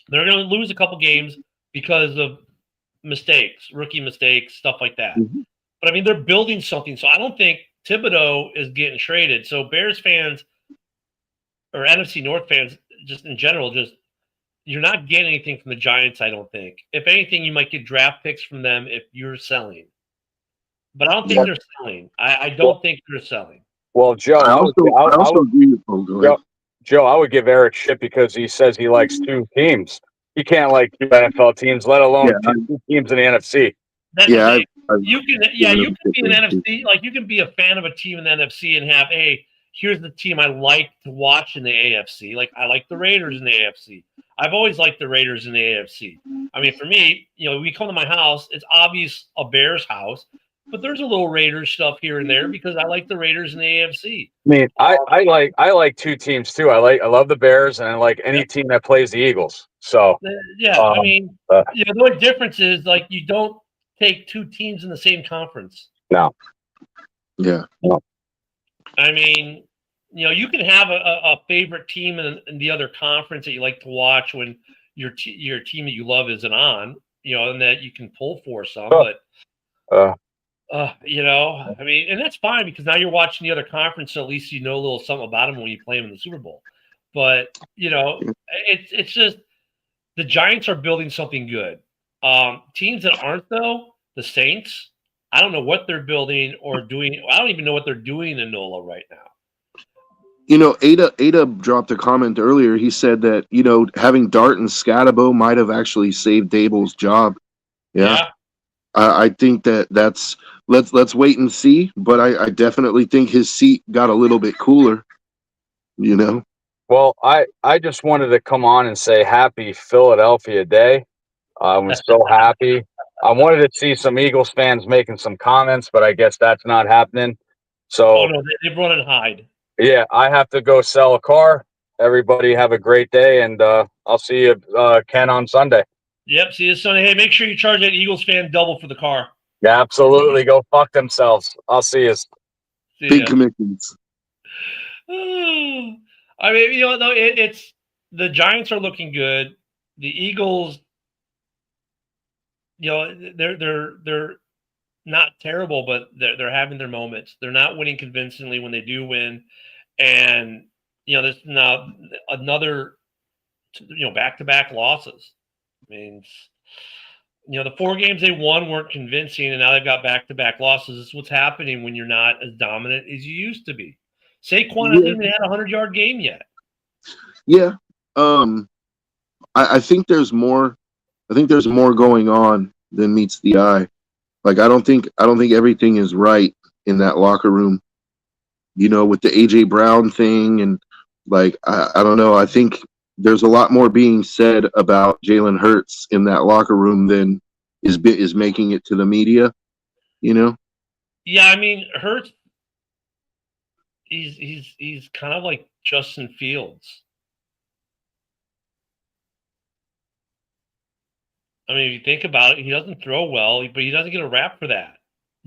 They're going to lose a couple games because of mistakes, rookie mistakes, stuff like that. But, I mean, they're building something. So I don't think Thibodeau is getting traded. So Bears fans or NFC North fans, just in general, you're not getting anything from the Giants, I don't think. If anything, you might get draft picks from them if you're selling. But I don't think they're selling. I don't think they're selling. Well, Joe, I also agree with Joe, I would give Eric shit because he says he likes 2 teams. He can't like 2 NFL teams, let alone 2 teams in the NFC. You can be an NFC, like you can be a fan of a team in the NFC and have, hey, here's the team I like to watch in the AFC. Like I like the Raiders in the AFC. I've always liked the Raiders in the AFC. I mean, for me, we come to my house, it's obvious a Bears house, but there's a little Raiders stuff here and there because I like the Raiders in the AFC. I mean, I like 2 teams too. I love the Bears and I like any team that plays the Eagles. So I mean, the only difference is like you don't take 2 teams in the same conference. No. Yeah. No. I mean, you can have a favorite team in the other conference that you like to watch when your team that you love isn't on, and that you can pull for some. But, I mean, and that's fine because now you're watching the other conference, so at least you know a little something about them when you play them in the Super Bowl. But, it's just the Giants are building something good. Teams that aren't, though, the Saints, I don't know what they're building or doing. I don't even know what they're doing in NOLA right now. Ada dropped a comment earlier. He said that, having Dart and Scatabo might have actually saved Dable's job. Yeah. I think that's let's wait and see. But I definitely think his seat got a little bit cooler, Well, I just wanted to come on and say happy Philadelphia Day. I was so happy. I wanted to see some Eagles fans making some comments, but I guess that's not happening. So they run and hide. Yeah, I have to go sell a car. Everybody have a great day, and I'll see you, Ken, on Sunday. Yep, see you Sunday. Hey, make sure you charge that Eagles fan double for the car. Yeah, absolutely. Go fuck themselves. I'll see you. Big commissions. I mean, it's the Giants are looking good. The Eagles, they're not terrible, but they're having their moments. They're not winning convincingly when they do win, and there's now another back-to-back losses. I mean, the 4 games they won weren't convincing, and now they've got back-to-back losses. This is what's happening when you're not as dominant as you used to be. Saquon hasn't even had a 100-yard game yet. Yeah. I think there's more. I think there's more going on than meets the eye. Like I don't think everything is right in that locker room. With the AJ Brown thing, and like I don't know. I think there's a lot more being said about Jalen Hurts in that locker room than is making it to the media. Yeah, I mean Hurts. He's kind of like Justin Fields. I mean, if you think about it, he doesn't throw well, but he doesn't get a rap for that.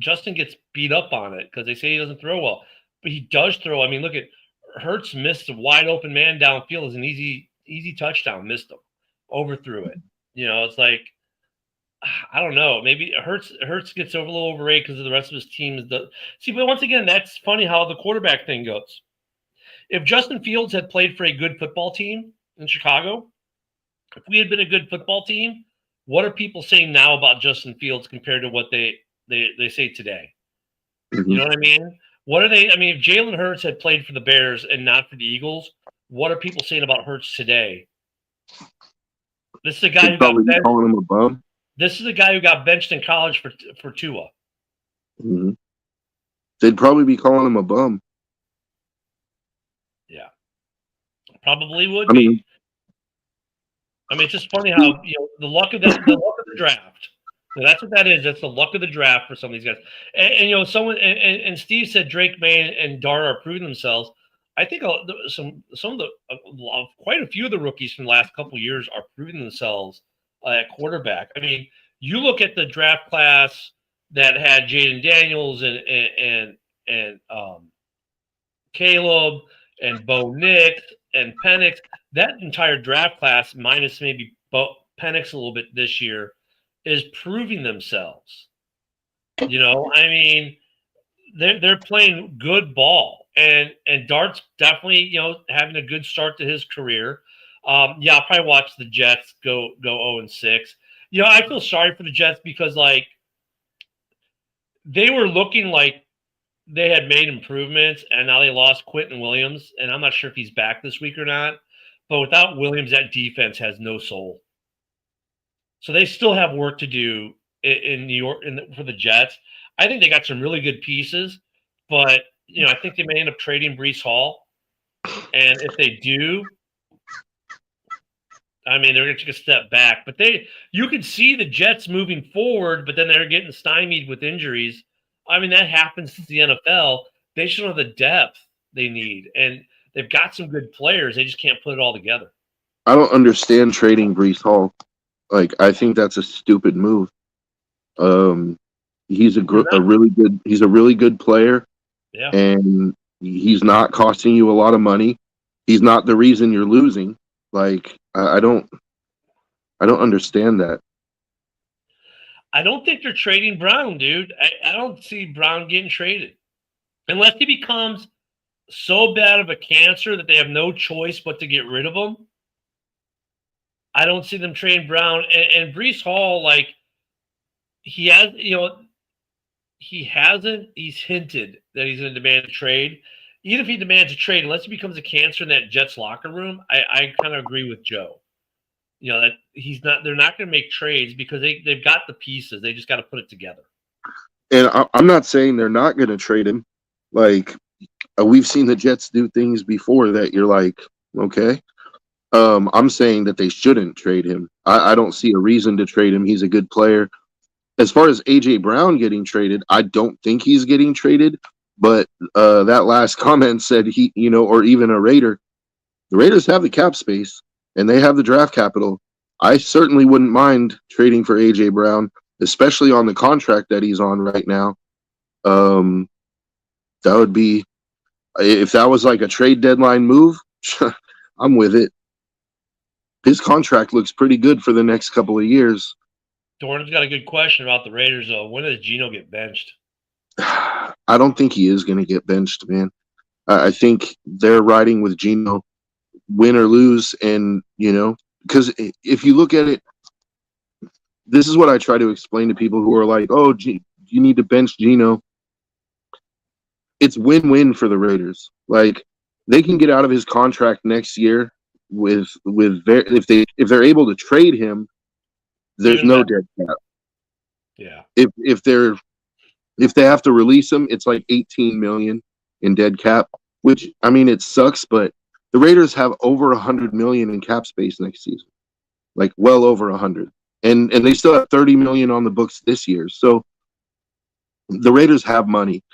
Justin gets beat up on it because they say he doesn't throw well, but he does throw. I mean, look at Hurts missed a wide open man downfield as an easy touchdown, missed him, overthrew it. It's like I don't know. Maybe Hurts gets a little overrated because of the rest of his team. See, but once again, that's funny how the quarterback thing goes. If Justin Fields had played for a good football team in Chicago, if we had been a good football team, what are people saying now about Justin Fields compared to what they say today? Mm-hmm. You know what I mean? What are they? I mean, if Jalen Hurts had played for the Bears and not for the Eagles, what are people saying about Hurts today? This is a guy who got benched. Calling him a bum. This is a guy who got benched in college for Tua. Mm-hmm. They'd probably be calling him a bum. Yeah, probably would be. I mean, it's just funny how the luck of the draft. So that's what that is. That's the luck of the draft for some of these guys. And someone and Steve said Drake May and Dart are proving themselves. I think quite a few of the rookies from the last couple of years are proving themselves at quarterback. I mean, you look at the draft class that had Jaden Daniels and Caleb and Bo Nix and Penix. That entire draft class, minus maybe Penix a little bit this year, is proving themselves. I mean, they're playing good ball, and Dart's definitely having a good start to his career. I'll probably watch the Jets go 0-6. I feel sorry for the Jets because they were looking like they had made improvements, and now they lost Quentin Williams, and I'm not sure if he's back this week or not. But without Williams, that defense has no soul. So they still have work to do in New York for the Jets. I think they got some really good pieces, but I think they may end up trading Breece Hall. And if they do, I mean, they're going to take a step back. But you can see the Jets moving forward, but then they're getting stymied with injuries. I mean, that happens to the NFL. They should have the depth they need, and they've got some good players. They just can't put it all together. I don't understand trading Breece Hall. Like, I think that's a stupid move. He's a really good player. Yeah. And he's not costing you a lot of money. He's not the reason you're losing. Like, I don't understand that. I don't think they're trading Brown, dude. I don't see Brown getting traded unless he becomes so bad of a cancer that they have no choice but to get rid of him. I don't see them trading Brown and Breece Hall. Like he's hinted that he's going to demand a trade. Even if he demands a trade, unless he becomes a cancer in that Jets locker room, I kind of agree with Joe. That they're not going to make trades because they've got the pieces. They just got to put it together. And I'm not saying they're not going to trade him. Like, we've seen the Jets do things before that you're like, okay. I'm saying that they shouldn't trade him. I don't see a reason to trade him. He's a good player. As far as AJ Brown getting traded, I don't think he's getting traded. But that last comment said he, or even a Raider. The Raiders have the cap space and they have the draft capital. I certainly wouldn't mind trading for AJ Brown, especially on the contract that he's on right now. That would be, if that was like a trade deadline move, I'm with it. His contract looks pretty good for the next couple of years. Dorn's got a good question about the Raiders, though. When does Geno get benched? I don't think he is going to get benched, man. I think they're riding with Geno, win or lose, and because if you look at it, this is what I try to explain to people who are like, "Oh, you need to bench Geno." It's win-win for the Raiders. Like, they can get out of his contract next year if they're able to trade him. There's no dead cap. Yeah. If they have to release him, it's like $18 million in dead cap. Which, I mean, it sucks, but the Raiders have over $100 million in cap space next season, like well over 100, and they still have $30 million on the books this year. So the Raiders have money.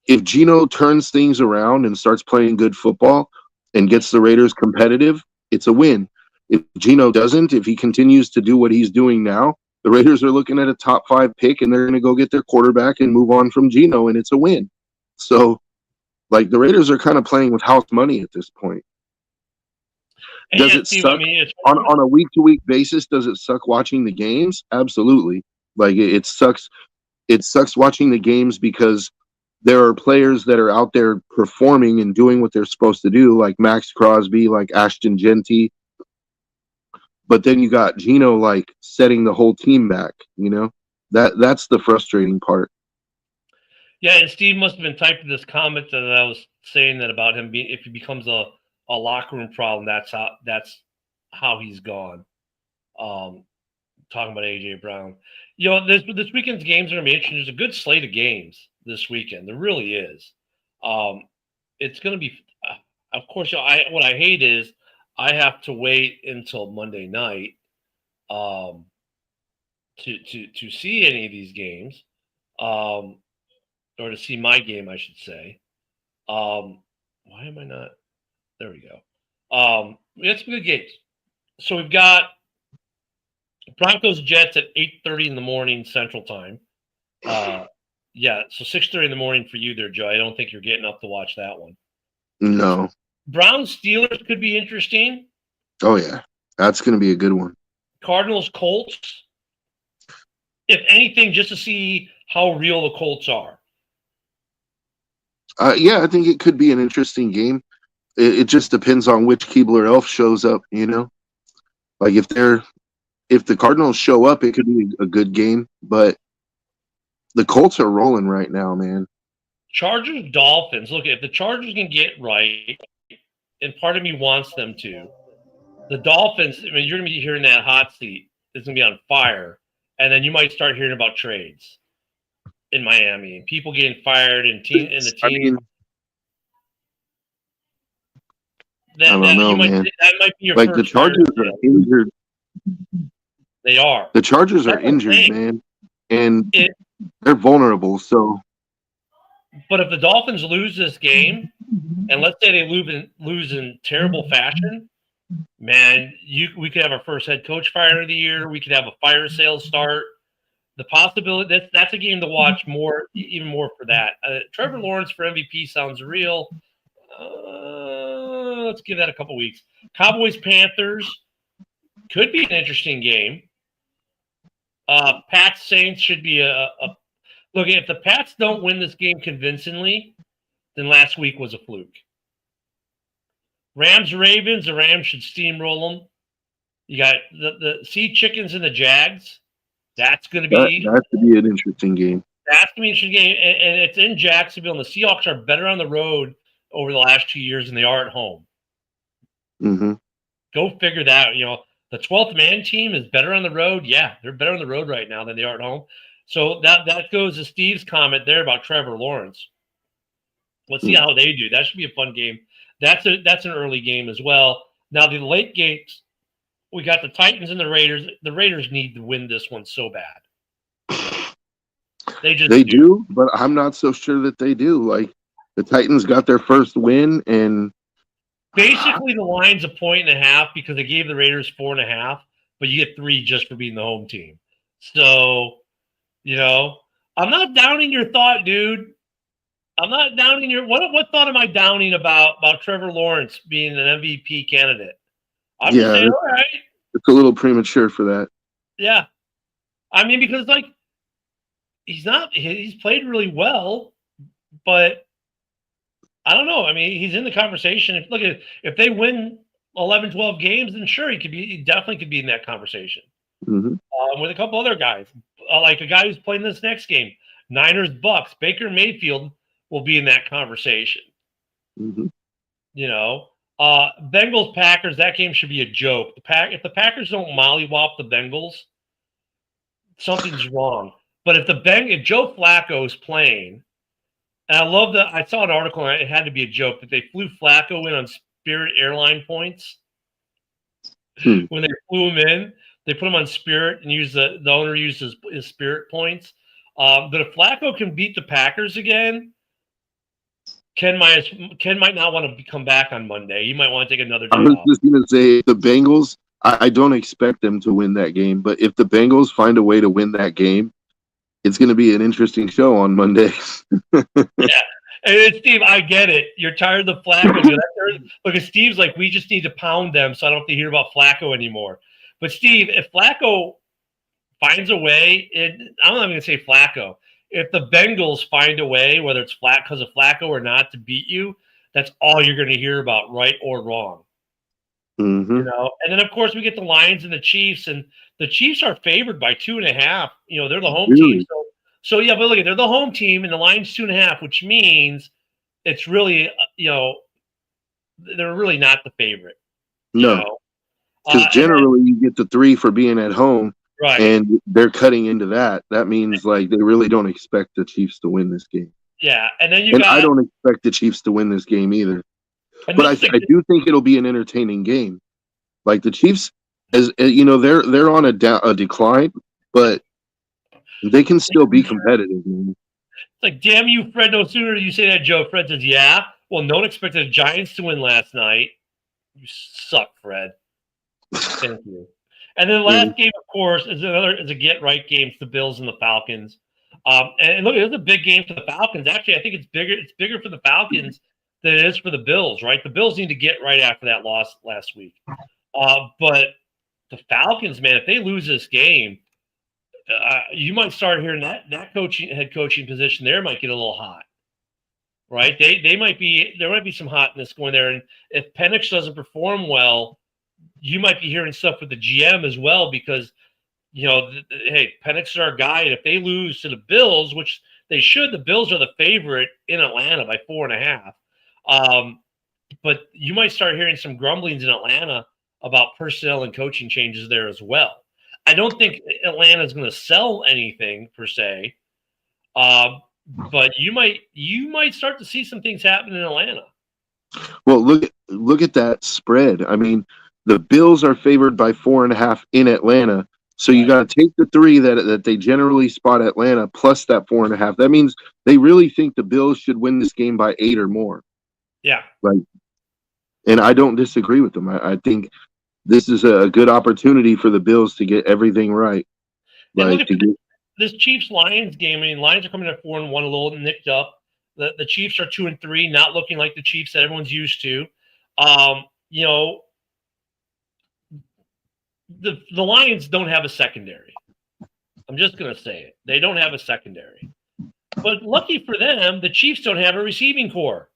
If Geno turns things around and starts playing good football and gets the Raiders competitive, it's a win. If Geno doesn't, if he continues to do what he's doing now, the Raiders are looking at a top 5 pick, and they're going to go get their quarterback and move on from Geno, and it's a win. So, like, the Raiders are kind of playing with house money at this point. Does it suck on a week-to-week basis? Does it suck watching the games? Absolutely. Like, it sucks. It sucks watching the games because there are players that are out there performing and doing what they're supposed to do, like Max Crosby, like Ashton Genty. But then you got Geno, like, setting the whole team back. That's the frustrating part. Yeah, and Steve must have been typing this comment that I was saying that about him being, if he becomes a locker room problem, that's how he's gone. Talking about AJ Brown. This weekend's games are gonna be interesting. There's a good slate of games this weekend. There really is. It's gonna be, of course. What I hate is I have to wait until Monday night to see any of these games, or to see my game, I should say. Why am I not? There we go. We had some good games. So we've got Broncos Jets at 8:30 in the morning Central Time. Yeah, so 6:30 in the morning for you there, Joe. I don't think you're getting up to watch that one. No. Browns Steelers could be interesting. Oh yeah, that's going to be a good one. Cardinals Colts. If anything, just to see how real the Colts are. Yeah, I think it could be an interesting game. It just depends on which Keebler Elf shows up. Like if the Cardinals show up, it could be a good game. But the Colts are rolling right now, man. Chargers Dolphins. Look, if the Chargers can get right, and part of me wants them to, the Dolphins. I mean, you're going to be hearing that hot seat. It's going to be on fire, and then you might start hearing about trades in Miami and people getting fired and the team. I mean, I don't know, man. That might be your like first the Chargers are injured. They are. The Chargers are injured, man, and they're vulnerable. So, but if the Dolphins lose this game, and let's say they lose in terrible fashion, man, we could have our first head coach fired of the year. We could have a fire sale start. The possibility that's a game to watch more, even more for that. Trevor Lawrence for MVP sounds real. Let's give that a couple weeks. Cowboys Panthers could be an interesting game. Pats Saints should be a look. If the Pats don't win this game convincingly, then last week was a fluke. Rams Ravens. The Rams should steamroll them. You got the Sea Chickens and the Jags. That's going to be that could be an interesting game. That's going to be an interesting game, and it's in Jacksonville. And the Seahawks are better on the road over the last 2 years than they are at home. Mm-hmm. Go figure that. The 12th man team is better on the road. Yeah, they're better on the road right now than they are at home. So that goes to Steve's comment there about Trevor Lawrence. Let's see how they do. That should be a fun game. That's an early game as well. Now the late games, we got the Titans and the Raiders. The Raiders need to win this one so bad. They do, but I'm not so sure that they do. Like the Titans got their first win, and basically the line's 1.5 because they gave the Raiders 4.5, but you get 3 just for being the home team. So, I'm not downing your thought, dude. I'm not downing your what thought am I downing about Trevor Lawrence being an MVP candidate? I'm just saying, all right. It's a little premature for that. Yeah. I mean, because like he's played really well, but I don't know. I mean, he's in the conversation. If they win 11, 12 games, then sure, he definitely could be in that conversation. Hmm. With a couple other guys, like a guy who's playing this next game, Niners, Bucks, Baker Mayfield will be in that conversation. Hmm. You know, Bengals, Packers, that game should be a joke. If the Packers don't mollywop the Bengals, something's wrong. But if Joe Flacco is playing, and I saw an article and it had to be a joke that they flew Flacco in on Spirit Airline points. When they flew him in, they put him on Spirit and the owner used his Spirit points. But if Flacco can beat the Packers again, Ken might not want to come back on Monday. He might want to take another day I was off. just going to say the Bengals. I don't expect them to win that game, but if the Bengals find a way to win that game, it's going to be an interesting show on Monday. Yeah. And Steve, I get it. You're tired of the Flacco. Look, Steve's like, we just need to pound them so I don't have to hear about Flacco anymore. But Steve, if Flacco finds a way, I'm not even going to say Flacco. If the Bengals find a way, whether it's flat because of Flacco or not, to beat you, that's all you're going to hear about, right or wrong. Mm-hmm. You know, and then of course we get the Lions and the Chiefs, and the Chiefs are favored by 2.5. You know, they're the home team. So yeah, but look, they're the home team, and the Lions 2.5, which means it's really, they're really not the favorite. No, because generally you get the 3 for being at home, right? And they're cutting into that. That means like they really don't expect the Chiefs to win this game. Yeah, and then I don't expect the Chiefs to win this game either. But I do think it'll be an entertaining game. Like the Chiefs, as you know, they're on a decline, but they can still be competitive. Man. It's like, damn you, Fred! No sooner do you say that, Joe. Fred says, "Yeah, well, no one expected the Giants to win last night. You suck, Fred. Thank you." And then the last game, of course, is a get right game. It's the Bills and the Falcons. And look, it's a big game for the Falcons. Actually, I think it's bigger. It's bigger for the Falcons than it is for the Bills. Right? The Bills need to get right after that loss last week. But the Falcons, man, if they lose this game, you might start hearing that head coaching position there might get a little hot, right? There might be some hotness going there, and if Penix doesn't perform well, you might be hearing stuff with the GM as well because hey, Penix is our guy, and if they lose to the Bills, which they should, the Bills are the favorite in Atlanta by 4.5. But you might start hearing some grumblings in Atlanta about personnel and coaching changes there as well. I don't think Atlanta is going to sell anything per se, but you might start to see some things happen in Atlanta. Well, look at that spread. I mean, the Bills are favored by 4.5 in Atlanta, so you got to take the 3 that they generally spot Atlanta plus that 4.5. That means they really think the Bills should win this game by 8 or more. Yeah, like, and I don't disagree with them. I think this is a good opportunity for the Bills to get everything right. This Chiefs-Lions game, I mean, Lions are coming at 4-1, a little nicked up. The Chiefs are 2-3, not looking like the Chiefs that everyone's used to. The Lions don't have a secondary. I'm just going to say it. They don't have a secondary. But lucky for them, the Chiefs don't have a receiving core.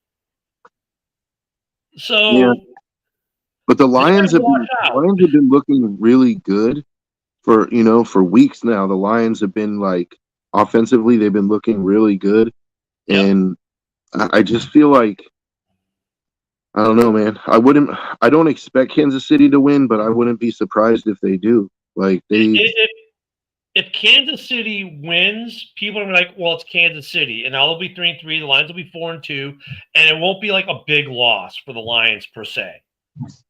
So... Yeah. But the Lions have been looking really good for weeks now. The Lions have been like offensively, they've been looking really good. Yep. And I just feel like, I don't know, man. I don't expect Kansas City to win, but I wouldn't be surprised if they do. Like if Kansas City wins, people are gonna be like, well, it's Kansas City, and now they'll be 3-3. The Lions will be 4-2, and it won't be like a big loss for the Lions per se.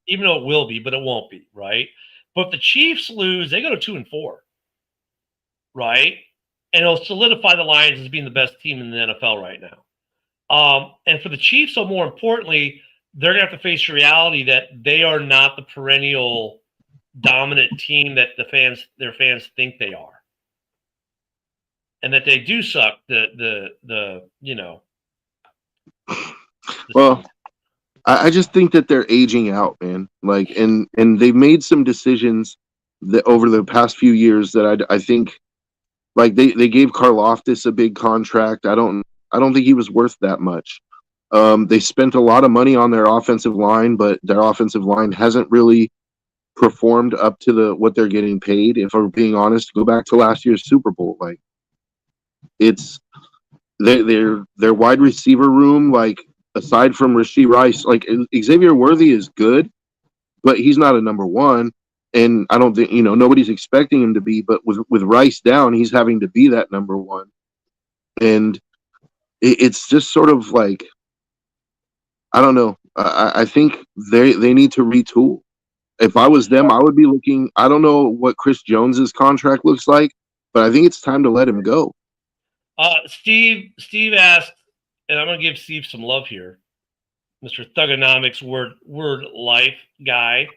Even though it will be, but it won't be, right? But if the Chiefs lose, they go to 2-4, right? And it'll solidify the Lions as being the best team in the NFL right now. And for the Chiefs, so more importantly, they're going to have to face reality that they are not the perennial dominant team that their fans think they are, and that they do suck. Well. I just think that they're aging out, man. Like, and they've made some decisions over the past few years that I think like they gave Karlaftis a big contract. I don't think he was worth that much. They spent a lot of money on their offensive line, but their offensive line hasn't really performed up to what they're getting paid. If I'm being honest, go back to last year's Super Bowl. Like it's their wide receiver room, like aside from Rashee Rice, like Xavier Worthy is good, but he's not a number one. And I don't think, nobody's expecting him to be, but with Rice down, he's having to be that number one. And it's just sort of like, I don't know. I think they need to retool. If I was them, I would be looking. I don't know what Chris Jones's contract looks like, but I think it's time to let him go. Steve asked, and I'm going to give Steve some love here, Mr. Thugonomics word life guy.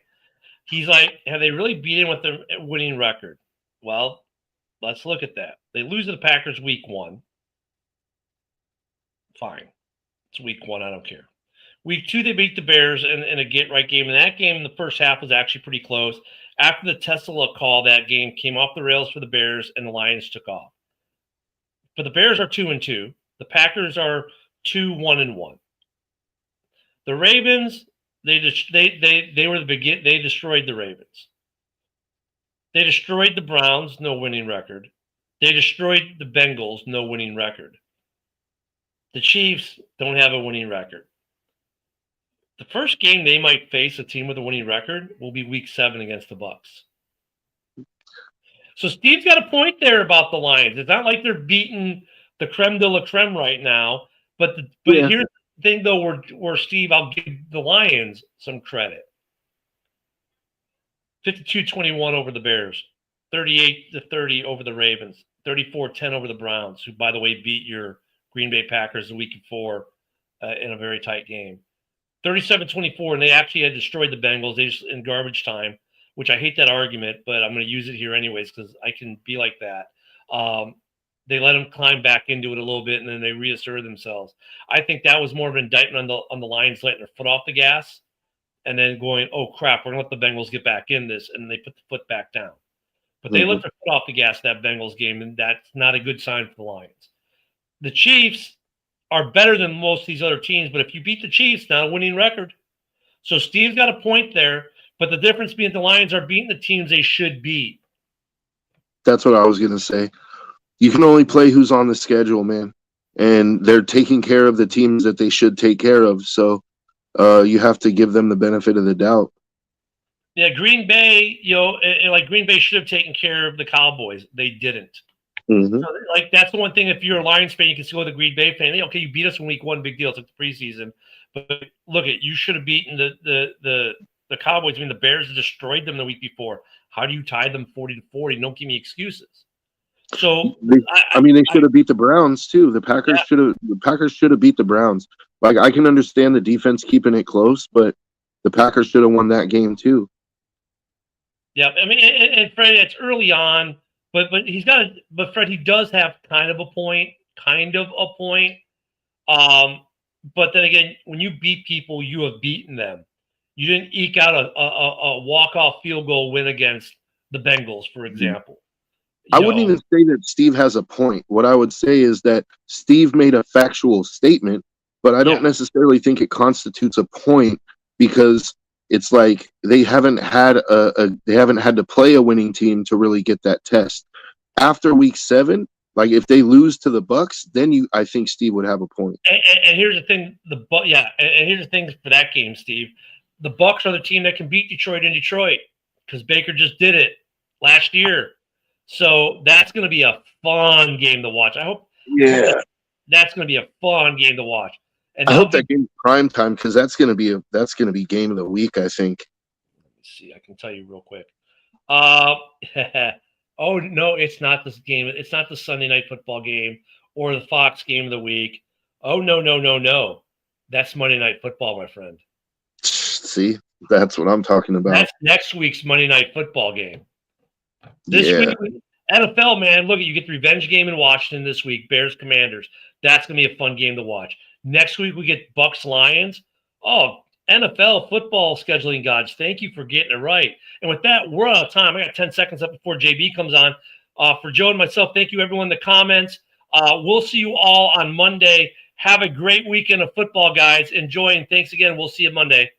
He's like, have they really beaten with their winning record? Well, let's look at that. They lose to the Packers week 1. Fine. It's week 1. I don't care. Week 2, they beat the Bears in a get-right game. And that game in the first half was actually pretty close. After the Tesla call, that game came off the rails for the Bears, and the Lions took off. But the Bears are 2-2. The Packers are 2-1-1. The Ravens, they were the begin. They destroyed the Ravens. They destroyed the Browns, no winning record. They destroyed the Bengals, no winning record. The Chiefs don't have a winning record. The first game they might face a team with a winning record will be week 7 against the Bucs. So Steve's got a point there about the Lions. It's not like they're beating the creme de la creme right now. But here's the thing, though, where Steve, I'll give the Lions some credit. 52-21 over the Bears, 38-30 over the Ravens, 34-10 over the Browns, who, by the way, beat your Green Bay Packers the week before in a very tight game. 37-24, and they actually had destroyed the Bengals in garbage time, which I hate that argument, but I'm going to use it here anyways because I can be like that. They let them climb back into it a little bit, and then they reasserted themselves. I think that was more of an indictment on the Lions letting their foot off the gas and then going, oh, crap, we're going to let the Bengals get back in this, and they put the foot back down. But they let their foot off the gas that Bengals game, and that's not a good sign for the Lions. The Chiefs are better than most of these other teams, but if you beat the Chiefs, not a winning record. So Steve's got a point there, but the difference being the Lions are beating the teams they should beat. That's what I was going to say. You can only play who's on the schedule, man. And they're taking care of the teams that they should take care of. So you have to give them the benefit of the doubt. Yeah, Green Bay, Green Bay should have taken care of the Cowboys. They didn't. Mm-hmm. So, that's the one thing. If you're a Lions fan, you can still go to the Green Bay fan. Okay, you beat us in week 1, big deal. It's like the preseason. But look, you should have beaten the Cowboys. I mean, the Bears destroyed them the week before. How do you tie them 40-40? Don't give me excuses. So they should have beat the Browns too. The Packers should have beat the Browns. Like, I can understand the defense keeping it close, but the Packers should have won that game too. Yeah, I mean, and Fred, it's early on, but Fred, he does have kind of a point. But then again, when you beat people, you have beaten them. You didn't eke out a walk-off field goal win against the Bengals, for example. I wouldn't even say that Steve has a point. What I would say is that Steve made a factual statement, but I don't necessarily think it constitutes a point because it's like they haven't had to play a winning team to really get that test. After week 7, like if they lose to the Bucs, then I think Steve would have a point. And here's the thing, and here's the thing for that game, Steve. The Bucs are the team that can beat Detroit in Detroit because Baker just did it last year. So that's going to be a fun game to watch. I hope that's going to be a fun game to watch. And I hope that game's prime time because that's going to be game of the week, I think. Let me see. I can tell you real quick. Oh no, it's not this game. It's not the Sunday Night Football game or the Fox game of the week. Oh no. That's Monday Night Football, my friend. See, that's what I'm talking about. That's next week's Monday Night Football game. This week, NFL, man, look, you get the revenge game in Washington this week, Bears Commanders. That's going to be a fun game to watch. Next week, we get Bucs Lions. Oh, NFL football scheduling gods. Thank you for getting it right. And with that, we're out of time. I got 10 seconds up before JB comes on. For Joe and myself, thank you, everyone in the comments. We'll see you all on Monday. Have a great weekend of football, guys. Enjoy, and thanks again. We'll see you Monday.